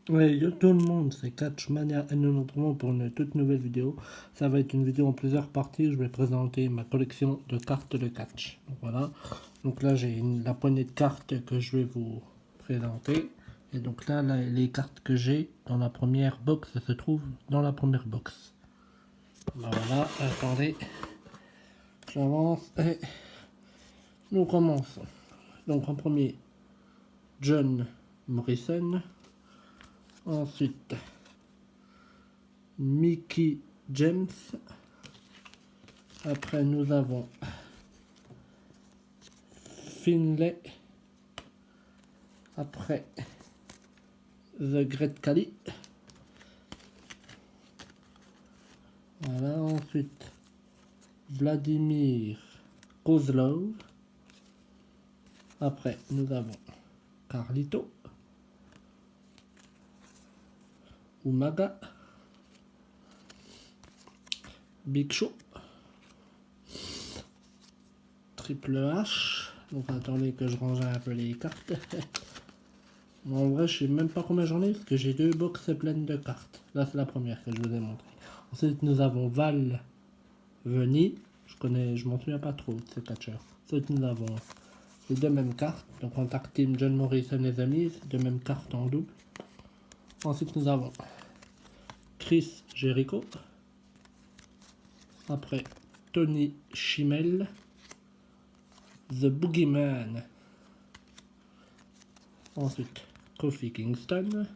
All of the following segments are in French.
Ouais, yo tout le monde, c'est Catchmania et nous nous retrouvons pour une toute nouvelle vidéo. Ça va être une vidéo en plusieurs parties. Je vais présenter ma collection de cartes de catch. Donc voilà. Donc là, j'ai la poignée de cartes que je vais vous présenter. Et donc là, les cartes que j'ai dans la première box se trouvent dans la première box. Ben voilà, attendez. J'avance et nous commençons. Donc en premier, John Morrison. Ensuite, Mickey James. Après, nous avons Finlay. Après, The Great Khali. Voilà, ensuite, Vladimir Kozlov. Après, nous avons Carlito. Umaga. Big Show. Triple H. Donc attendez que je range un peu les cartes. En vrai, je sais même pas combien j'en ai parce que j'ai deux boxes pleines de cartes. Là, c'est la première que je vous ai montrée. Ensuite, nous avons Val Veni. Je m'en souviens pas trop de ce catcheur. Ensuite, nous avons les deux mêmes cartes. Donc en tag team, John Morrison et The Miz. Deux mêmes cartes en double. Ensuite, nous avons Chris Jericho. Après, Tony Chimel. The Boogeyman. Ensuite, Kofi Kingston.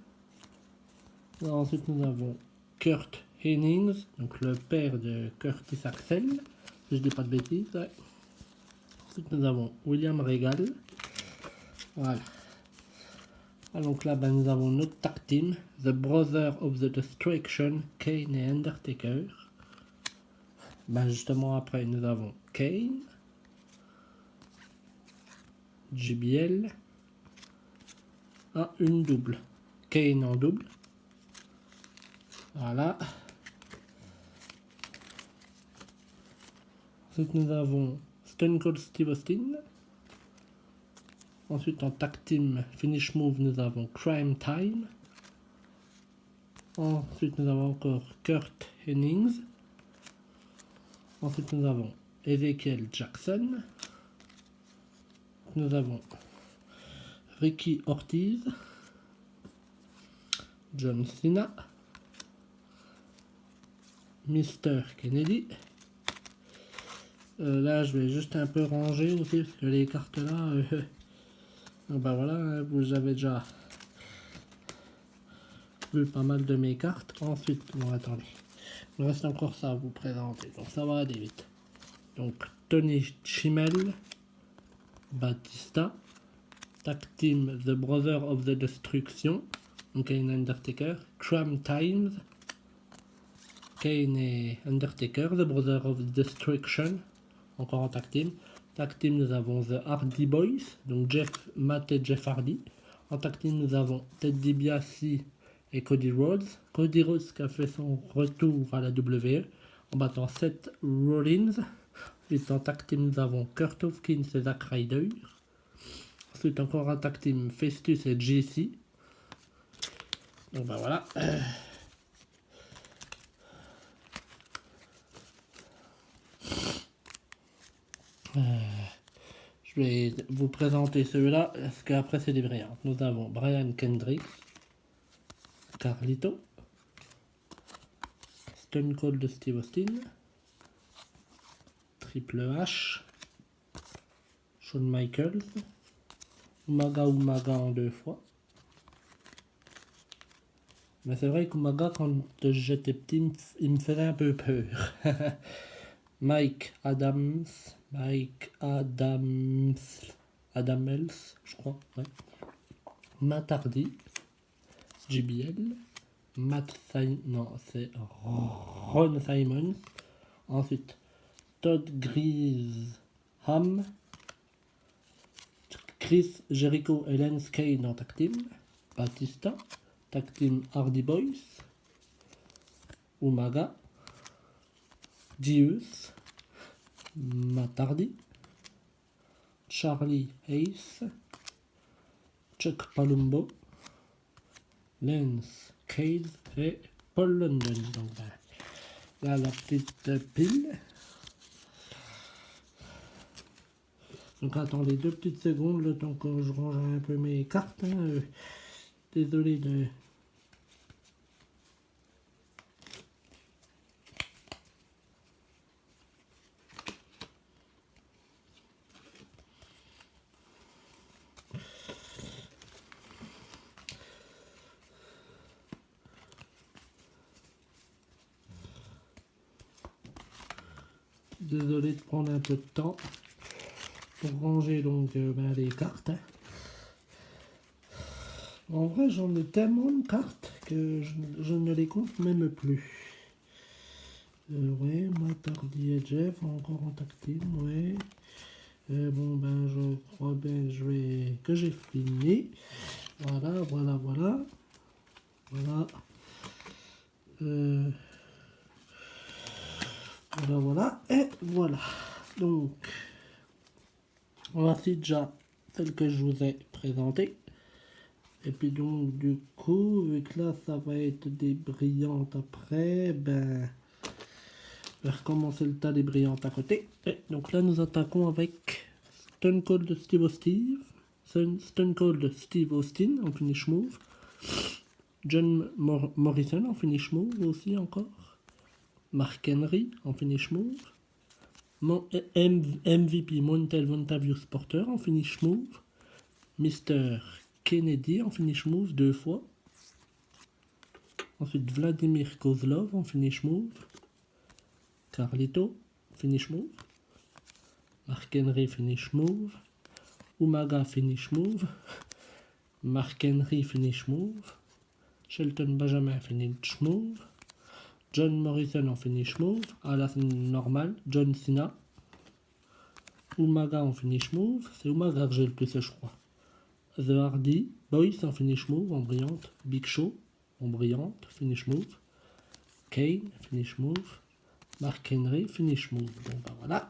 Ensuite, nous avons Kurt Hennings, donc le père de Curtis Axel, si je dis pas de bêtises. Ouais. Ensuite, nous avons William Regal. Voilà. Ah, donc là, ben, nous avons notre tag team, The Brother of the Destruction, Kane et Undertaker. Ben, justement, après, nous avons Kane, JBL. Ah, une double. Kane en double. Voilà. Ensuite, nous avons Stone Cold Steve Austin. Ensuite, en tag team finish move, nous avons Crime Time. Ensuite, nous avons encore Kurt Hennings. Ensuite, nous avons Ezekiel Jackson. Nous avons Ricky Ortiz. John Cena. Mr. Kennedy. Là, je vais juste un peu ranger aussi parce que les cartes là, ben voilà, vous avez déjà vu pas mal de mes cartes. Ensuite, bon, attendez, il me reste encore ça à vous présenter, donc ça va aller vite. Donc, Tony Chimel, Batista, Tag Team The Brother of the Destruction, donc Kane Undertaker, Crime Times, Kane et Undertaker, The Brother of Destruction, encore en tag team. Tag team, nous avons The Hardy Boys, donc Matt et Jeff Hardy. En tag team, nous avons Ted DiBiase et Cody Rhodes. Cody Rhodes qui a fait son retour à la WWE en battant Seth Rollins. Ensuite, en tag team, nous avons Kurt Hawkins et Zack Ryder. Ensuite, encore un tag team, Festus et JC. Donc ben voilà. Je vais vous présenter ceux-là, parce qu'après c'est des brillants. Nous avons Brian Kendrick, Carlito, Stone Cold Steve Austin, Triple H, Shawn Michaels, Umaga en deux fois. Mais c'est vrai qu'Umaga, quand j'étais petit, il me faisait un peu peur. Mike Adams, Adamels, je crois, ouais. Matt Hardy, JBL, non, c'est Ron Simon. Ensuite, Todd Grisham, Chris Jericho et Lance Kane en tag team. Batista, tag team Hardy Boys. Umaga, Gius, Matt Hardy, Charlie Ace, Chuck Palumbo, Lance, Case et Paul London. Donc là, la petite pile. Donc attendez 2 petites secondes, le temps que je range un peu mes cartes. Hein. Désolé de... Désolé de prendre un peu de temps pour ranger donc les cartes. Hein. En vrai, j'en ai tellement de cartes que je ne les compte même plus. Ouais, Matt Hardy et Jeff encore en tag team, ouais. Bon ben je crois bien que j'ai fini. Voilà. Voilà. Voilà. Et voilà. Donc, voici déjà celle que je vous ai présentée. Et puis donc du coup, vu que là ça va être des brillantes après, ben je vais recommencer le tas des brillantes à côté. Et donc là nous attaquons avec Stone Cold Steve Austin en finish move. John Morrison en finish move aussi encore. Mark Henry en finish move. MVP Montel Vontavious Porter en finish move. Mr. Kennedy en finish move 2 fois. Ensuite Vladimir Kozlov en finish move. Carlito finish move. Mark Henry finish move. Umaga finish move. Mark Henry finish move. Shelton Benjamin finish move. John Morrison en finish move. Ah là c'est normal. John Cena. Umaga en finish move. C'est Umaga que j'ai le plus je crois. The Hardy Boys en finish move en brillante. Big Show en brillante. Finish move. Kane finish move. Mark Henry finish move. Bon ben voilà.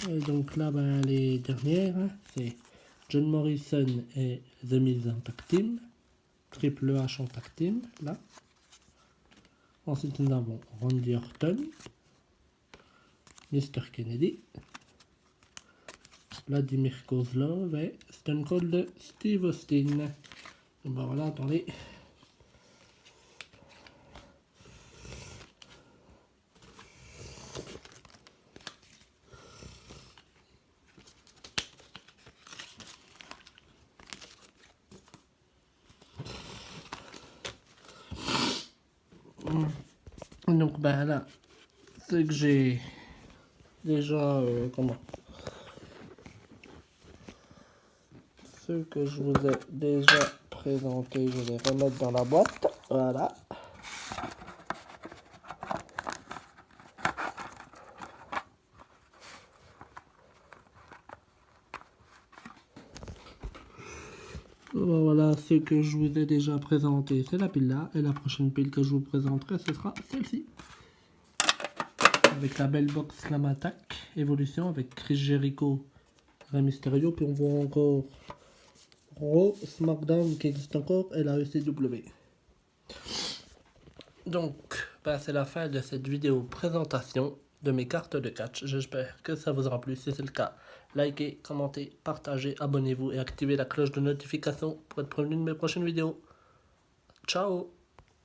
Et donc là ben, les dernières hein, c'est John Morrison et The Miz en tag team. Triple H en tag team là. Ensuite nous avons Randy Orton, Mr. Kennedy, Vladimir Kozlov et Stone Cold Steve Austin. Et ben voilà, attendez. Donc ben là, c'est que j'ai déjà ceux que je vous ai déjà présenté, je vais remettre dans la boîte. Voilà. Voilà ceux que je vous ai déjà présenté, c'est la pile là. Et la prochaine pile que je vous présenterai, ce sera celle-ci. Avec la belle box Slam Attack Evolution avec Chris Jericho, Rey Mysterio. Puis on voit encore Raw, SmackDown qui existe encore et la ECW. Donc, ben, c'est la fin de cette vidéo présentation de mes cartes de catch. J'espère que ça vous aura plu. Si c'est le cas, likez, commentez, partagez, abonnez-vous et activez la cloche de notification pour être prévenu de mes prochaines vidéos. Ciao!